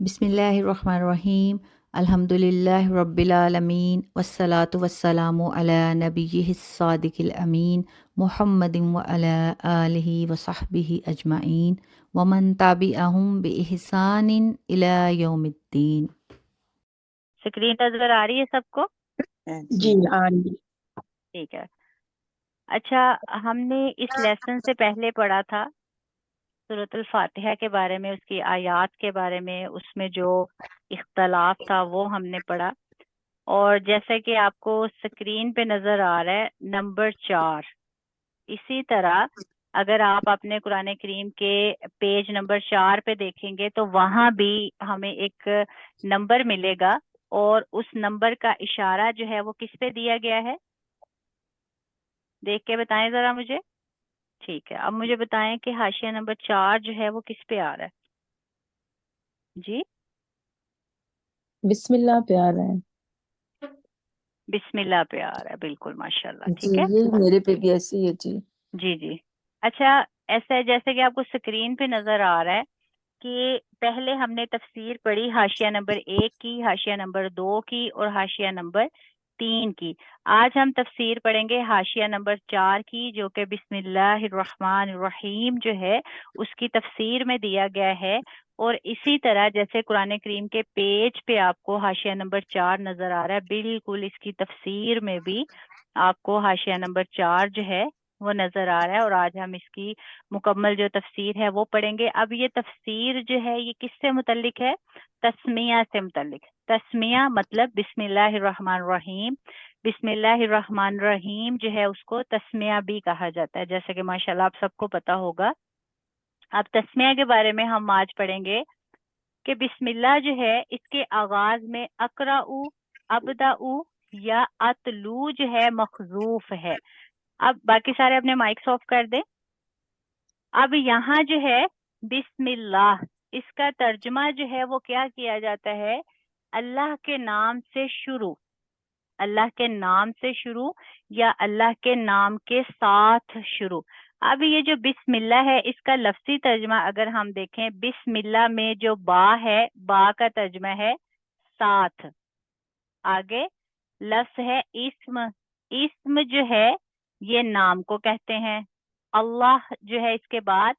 بسم اللہ الرحمن الرحیم الحمد للہ رب العالمین والصلاة والسلام علی نبیہ الصادق الامین محمد وعلی آلہ وصحبہ اجمعین ومن تبعہم بإحسان الی یوم الدین۔ اسکرین نظر آ رہی ہے سب کو؟ جی آ رہی ہے۔ ٹھیک ہے۔ اچھا، ہم نے اس لیسن سے پہلے پڑھا تھا سورۃ الفاتحہ کے بارے میں، اس کی آیات کے بارے میں، اس میں جو اختلاف تھا وہ ہم نے پڑھا، اور جیسا کہ آپ کو اسکرین پہ نظر آ رہا ہے نمبر 4، اسی طرح اگر آپ اپنے قرآن کریم کے پیج نمبر 4 پہ دیکھیں گے تو وہاں بھی ہمیں ایک نمبر ملے گا، اور اس نمبر کا اشارہ جو ہے وہ کس پہ دیا گیا ہے؟ دیکھ کے بتائیں ذرا مجھے۔ ٹھیک ہے، اب مجھے بتائیں کہ حاشیہ نمبر 4 جو ہے وہ کس پہ آ رہا ہے؟ جی، بسم اللہ پہ آ رہا ہے۔ بسم اللہ پہ آ رہا ہے، بالکل، ماشاء اللہ، جی ٹھیک ہے۔ یہ میرے پہ بھی ایسی ہے جی۔ جی جی، اچھا، ایسا ہے جیسے کہ آپ کو اسکرین پہ نظر آ رہا ہے کہ پہلے ہم نے تفسیر پڑھی حاشیہ نمبر 1 کی، حاشیہ نمبر 2 کی، اور حاشیہ نمبر 3 کی۔ آج ہم تفسیر پڑھیں گے حاشیہ نمبر 4 کی، جو کہ بسم اللہ الرحمن الرحیم جو ہے اس کی تفسیر میں دیا گیا ہے، اور اسی طرح جیسے قرآن کریم کے پیج پہ آپ کو حاشیہ نمبر 4 نظر آ رہا ہے، بالکل اس کی تفسیر میں بھی آپ کو حاشیہ نمبر 4 جو ہے وہ نظر آ رہا ہے، اور آج ہم اس کی مکمل جو تفسیر ہے وہ پڑھیں گے۔ اب یہ تفسیر جو ہے یہ کس سے متعلق ہے؟ تسمیہ سے متعلق۔ تسمیہ مطلب بسم اللہ الرحمن الرحیم۔ بسم اللہ الرحمن الرحیم جو ہے اس کو تسمیہ بھی کہا جاتا ہے، جیسے کہ ماشاءاللہ آپ سب کو پتا ہوگا۔ اب تسمیہ کے بارے میں ہم آج پڑھیں گے کہ بسم اللہ جو ہے اس کے آغاز میں اقرأ، ابدأ یا اتلو جو ہے مخذوف ہے۔ اب باقی سارے اپنے مائکس آف کر دیں۔ اب یہاں جو ہے بسم اللہ، اس کا ترجمہ جو ہے وہ کیا کیا جاتا ہے؟ اللہ کے نام سے شروع، اللہ کے نام سے شروع یا اللہ کے نام کے ساتھ شروع۔ اب یہ جو بسم اللہ ہے اس کا لفظی ترجمہ اگر ہم دیکھیں، بسم اللہ میں جو با ہے، با کا ترجمہ ہے ساتھ۔ آگے لفظ ہے اسم، اسم جو ہے یہ نام کو کہتے ہیں۔ اللہ جو ہے اس کے بعد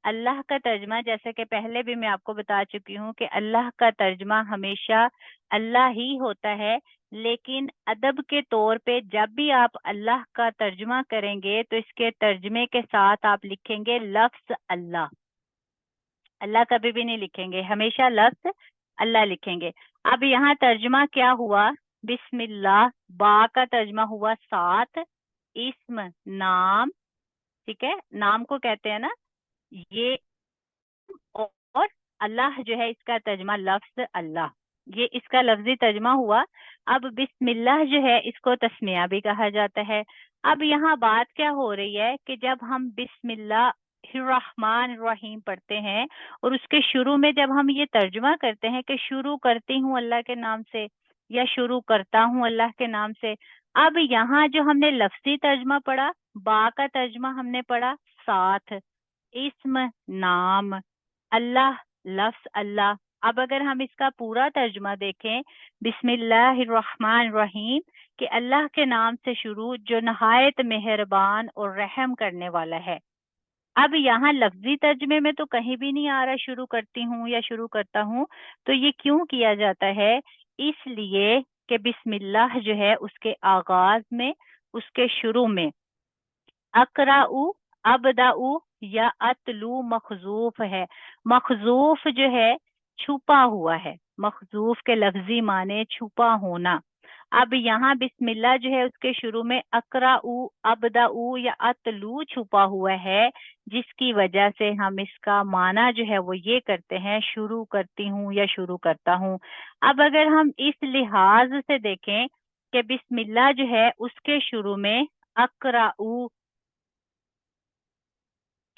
اللہ کا ترجمہ، جیسے کہ پہلے بھی میں آپ کو بتا چکی ہوں کہ اللہ کا ترجمہ ہمیشہ اللہ ہی ہوتا ہے، لیکن ادب کے طور پہ جب بھی آپ اللہ کا ترجمہ کریں گے تو اس کے ترجمے کے ساتھ آپ لکھیں گے لفظ اللہ۔ اللہ کبھی بھی نہیں لکھیں گے، ہمیشہ لفظ اللہ لکھیں گے۔ اب یہاں ترجمہ کیا ہوا؟ بسم اللہ، با کا ترجمہ ہوا ساتھ، اسم نام، ٹھیک ہے، نام کو کہتے ہیں نا یہ، اور اللہ جو ہے اس کا ترجمہ لفظ اللہ، یہ اس کا لفظی ترجمہ ہوا۔ اب بسم اللہ جو ہے اس کو تسمیہ بھی کہا جاتا ہے۔ اب یہاں بات کیا ہو رہی ہے کہ جب ہم بسم اللہ الرحمن الرحیم پڑھتے ہیں اور اس کے شروع میں جب ہم یہ ترجمہ کرتے ہیں کہ شروع کرتی ہوں اللہ کے نام سے یا شروع کرتا ہوں اللہ کے نام سے، اب یہاں جو ہم نے لفظی ترجمہ پڑھا، با کا ترجمہ ہم نے پڑھا ساتھ، اسم نام، اللہ لفظ اللہ۔ اب اگر ہم اس کا پورا ترجمہ دیکھیں، بسم اللہ الرحمن الرحیم، کہ اللہ کے نام سے شروع جو نہایت مہربان اور رحم کرنے والا ہے۔ اب یہاں لفظی ترجمے میں تو کہیں بھی نہیں آ رہا شروع کرتی ہوں یا شروع کرتا ہوں، تو یہ کیوں کیا جاتا ہے؟ اس لیے کہ بسم اللہ جو ہے اس کے آغاز میں، اس کے شروع میں اقرأ، ابدأ یا اتلو مخذوف ہے۔ مخذوف جو ہے چھپا ہوا ہے، مخذوف کے لفظی معنی چھپا ہونا۔ اب یہاں بسم اللہ جو ہے اس کے شروع میں اقرأ، ابدأ یا اتلو چھپا ہوا ہے، جس کی وجہ سے ہم اس کا معنی جو ہے وہ یہ کرتے ہیں شروع کرتی ہوں یا شروع کرتا ہوں۔ اب اگر ہم اس لحاظ سے دیکھیں کہ بسم اللہ جو ہے اس کے شروع میں اقرأ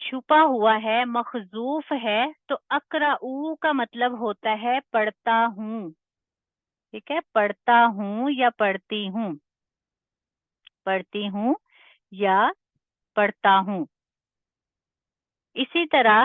چھپا ہوا ہے، مخذوف ہے، تو اقرأ کا مطلب ہوتا ہے پڑھتا ہوں، ٹھیک ہے، پڑھتا ہوں یا پڑھتی ہوں، پڑھتی ہوں یا پڑھتا ہوں۔ اسی طرح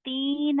3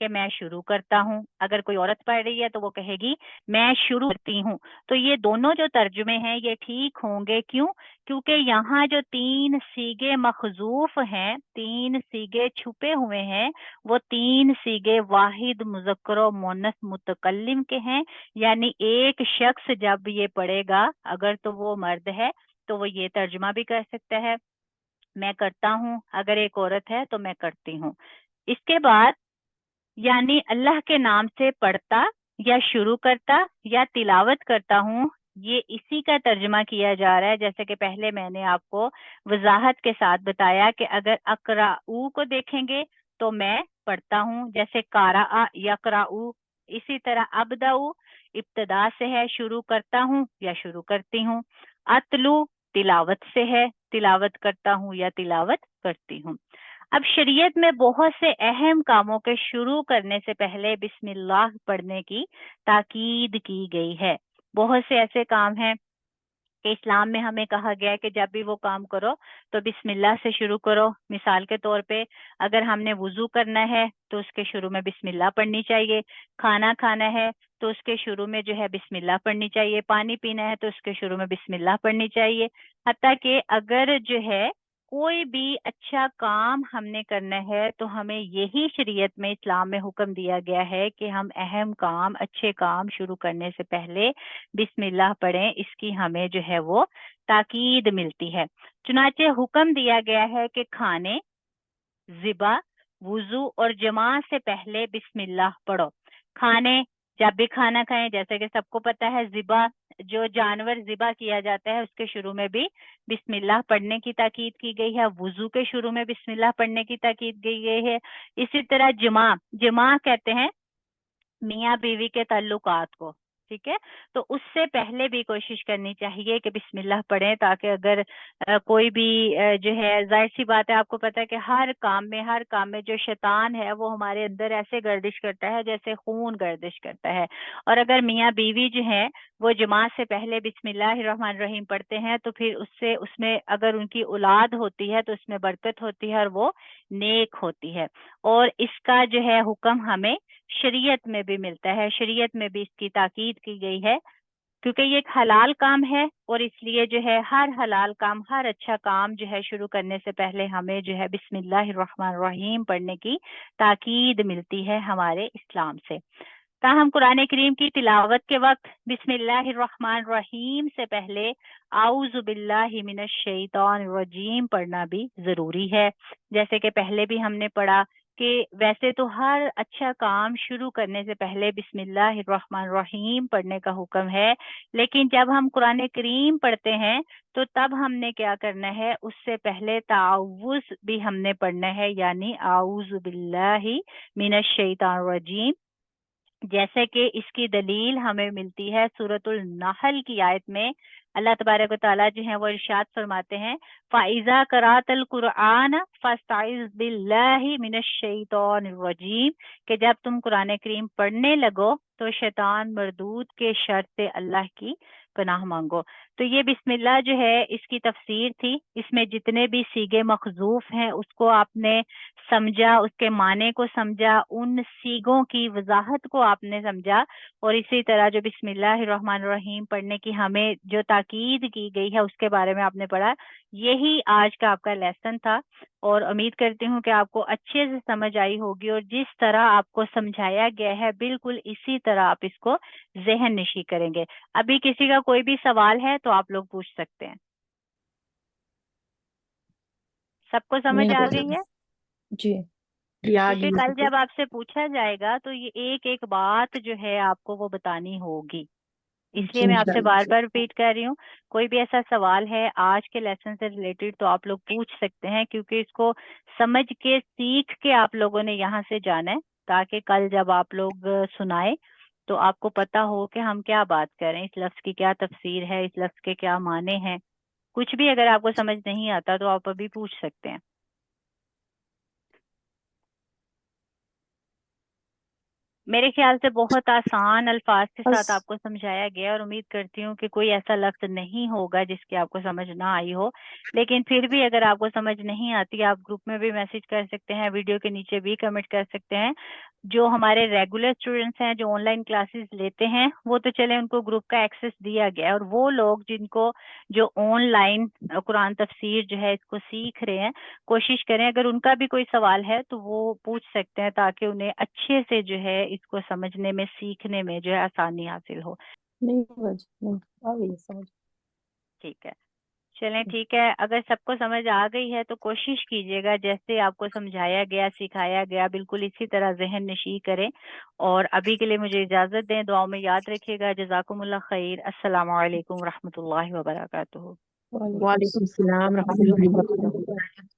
کہ میں شروع کرتا ہوں. اگر کوئی عورت پڑھ رہی ہے تو وہ کہے گی میں شروع کرتی ہوں. تو یہ دونوں جو ترجمے ہیں یہ ٹھیک ہوں گے. کیوں؟ کیونکہ یہاں جو 3 صیغے مخذوف ہیں، 3 صیغے چھپے ہوئے ہیں، وہ 3 صیغے واحد مذکر و مؤنث متکلم کے ہیں. یعنی ایک شخص جب یہ پڑھے گا اگر تو وہ مرد ہے تو وہ یہ ترجمہ بھی کر سکتا ہے میں کرتا ہوں. اگر ایک عورت ہے تو میں کرتی ہوں. اس کے بعد یعنی اللہ کے نام سے پڑھتا یا شروع کرتا یا تلاوت کرتا ہوں، یہ اسی کا ترجمہ کیا جا رہا ہے. جیسے کہ پہلے میں نے آپ کو وضاحت کے ساتھ بتایا کہ اگر اقرأو کو دیکھیں گے تو میں پڑھتا ہوں، جیسے قارأ یقرأو. اسی طرح ابدأ ابتدا سے ہے، شروع کرتا ہوں یا شروع کرتی ہوں. اتلو تلاوت سے ہے، تلاوت کرتا ہوں یا تلاوت کرتی ہوں. اب شریعت میں بہت سے اہم کاموں کے شروع کرنے سے پہلے بسم اللہ پڑھنے کی تاکید کی گئی ہے. بہت سے ایسے کام ہیں کہ اسلام میں ہمیں کہا گیا ہے کہ جب بھی وہ کام کرو تو بسم اللہ سے شروع کرو. مثال کے طور پہ اگر ہم نے وضو کرنا ہے تو اس کے شروع میں بسم اللہ پڑھنی چاہیے. کھانا کھانا ہے تو اس کے شروع میں جو ہے بسم اللہ پڑھنی چاہیے. پانی پینا ہے تو اس کے شروع میں بسم اللہ پڑھنی چاہیے. حتیٰ کہ اگر جو ہے کوئی بھی اچھا کام ہم نے کرنا ہے تو ہمیں یہی شریعت میں اسلام میں حکم دیا گیا ہے کہ ہم اہم کام اچھے کام شروع کرنے سے پہلے بسم اللہ پڑھیں. اس کی ہمیں جو ہے وہ تاکید ملتی ہے. چنانچہ حکم دیا گیا ہے کہ کھانے، ذبح، وضو اور جماع سے پہلے بسم اللہ پڑھو. کھانے جب بھی کھانا کھائیں، جیسے کہ سب کو پتہ ہے ذبح جو جانور ذبح کیا جاتا ہے اس کے شروع میں بھی بسم اللہ پڑھنے کی تاکید کی گئی ہے. وضو کے شروع میں بسم اللہ پڑھنے کی تاکید کی گئی ہے. اسی طرح جماع کہتے ہیں میاں بیوی کے تعلقات کو، ٹھیک ہے. تو اس سے پہلے بھی کوشش کرنی چاہیے کہ بسم اللہ پڑھیں، تاکہ اگر کوئی بھی جو ہے، ظاہر سی بات ہے آپ کو پتہ ہے کہ ہر کام میں جو شیطان ہے وہ ہمارے اندر ایسے گردش کرتا ہے جیسے خون گردش کرتا ہے. اور اگر میاں بیوی جو ہیں وہ جماع سے پہلے بسم اللہ الرحمن الرحیم پڑھتے ہیں تو پھر اس میں اگر ان کی اولاد ہوتی ہے تو اس میں برکت ہوتی ہے اور وہ نیک ہوتی ہے. اور اس کا جو ہے حکم ہمیں شریعت میں بھی ملتا ہے، شریعت میں بھی اس کی تاکید کی گئی ہے، کیونکہ یہ ایک حلال کام ہے. اور اس لیے جو ہے ہر حلال کام، ہر اچھا کام جو ہے شروع کرنے سے پہلے ہمیں جو ہے بسم اللہ الرحمن الرحیم پڑھنے کی تاکید ملتی ہے ہمارے اسلام سے. تاہم قرآن کریم کی تلاوت کے وقت بسم اللہ الرحمن الرحیم سے پہلے اعوذ باللہ من الشیطان الرجیم پڑھنا بھی ضروری ہے. جیسے کہ پہلے بھی ہم نے پڑھا کہ ویسے تو ہر اچھا کام شروع کرنے سے پہلے بسم اللہ الرحمن الرحیم پڑھنے کا حکم ہے، لیکن جب ہم قرآن کریم پڑھتے ہیں تو تب ہم نے کیا کرنا ہے، اس سے پہلے تعوذ بھی ہم نے پڑھنا ہے، یعنی اعوذ باللہ من الشیطان الرجیم. جیسے کہ اس کی دلیل ہمیں ملتی ہے سورۃ النحل کی آیت میں. اللہ تبارک و تعالیٰ جو ہیں وہ ارشاد فرماتے ہیں فَإِذَا قَرَأْتَ الْقُرْآنَ فَاسْتَعِذْ بِاللَّهِ مِنَ الشَّيْطَانِ الرَّجِيمِ کہ جب تم قرآن کریم پڑھنے لگو تو شیطان مردود کے شر سے اللہ کی پناہ مانگو. تو یہ بسم اللہ جو ہے اس کی تفسیر تھی. اس میں جتنے بھی صیغے مخذوف ہیں اس کو آپ نے سمجھا، اس کے معنی کو سمجھا، ان صیغوں کی وضاحت کو آپ نے سمجھا، اور اسی طرح جو بسم اللہ الرحمن الرحیم پڑھنے کی ہمیں جو تاکید کی گئی ہے اس کے بارے میں آپ نے پڑھا. یہی آج کا آپ کا لیسن تھا، اور امید کرتی ہوں کہ آپ کو اچھے سے سمجھ آئی ہوگی، اور جس طرح آپ کو سمجھایا گیا ہے بالکل اسی طرح آپ اس کو ذہن نشی کریں گے. ابھی کسی کا کوئی بھی سوال ہے تو آپ لوگ پوچھ سکتے ہیں. سب کو سمجھ آ گئی ہے؟ جی یاد کیونکہ کل جب آپ سے پوچھا جائے گا تو یہ ایک ایک بات جو ہے آپ کو وہ بتانی ہوگی. اس لیے میں آپ سے بار بار ریپیٹ کر رہی ہوں، کوئی بھی ایسا سوال ہے آج کے لیسن سے ریلیٹڈ تو آپ لوگ پوچھ سکتے ہیں، کیونکہ اس کو سمجھ کے سیکھ کے آپ لوگوں نے یہاں سے جانا ہے، تاکہ کل جب آپ لوگ سنائے تو آپ کو پتا ہو کہ ہم کیا بات کر رہے ہیں، اس لفظ کی کیا تفسیر ہے، اس لفظ کے کیا معنی ہیں. کچھ بھی اگر آپ کو سمجھ نہیں آتا تو آپ ابھی پوچھ سکتے ہیں. میرے خیال سے بہت آسان الفاظ کے ساتھ بس آپ کو سمجھایا گیا، اور امید کرتی ہوں کہ کوئی ایسا لفظ نہیں ہوگا جس کی آپ کو سمجھ نہ آئی ہو، لیکن پھر بھی اگر آپ کو سمجھ نہیں آتی آپ گروپ میں بھی میسج کر سکتے ہیں، ویڈیو کے نیچے بھی کمنٹ کر سکتے ہیں۔ جو ہمارے ریگولر اسٹوڈینٹس ہیں جو آن لائن کلاسز لیتے ہیں وہ تو چلے ان کو گروپ کا ایکسس دیا گیا ہے، اور وہ لوگ جن کو جو آن لائن قرآن تفسیر جو ہے اس کو سیکھ رہے ہیں، کوشش کریں اگر ان کا بھی کوئی سوال ہے تو وہ پوچھ سکتے ہیں تاکہ انہیں اچھے سے جو ہے اس کو سمجھنے میں سیکھنے میں جو ہے آسانی حاصل ہو۔ نہیں نہیں آ گئی سمجھ۔ ٹھیک ہے، چلیں ٹھیک ہے، اگر سب کو سمجھ آ گئی ہے تو کوشش کیجیے گا جیسے آپ کو سمجھایا گیا سکھایا گیا بالکل اسی طرح ذہن نشیں کریں، اور ابھی کے لیے مجھے اجازت دیں، دعاؤں میں یاد رکھیے گا۔ جزاکم اللہ خیر، السلام علیکم ورحمۃ اللہ وبرکاتہ۔ وعلیکم السلام ورحمۃ اللہ وبرکاتہ۔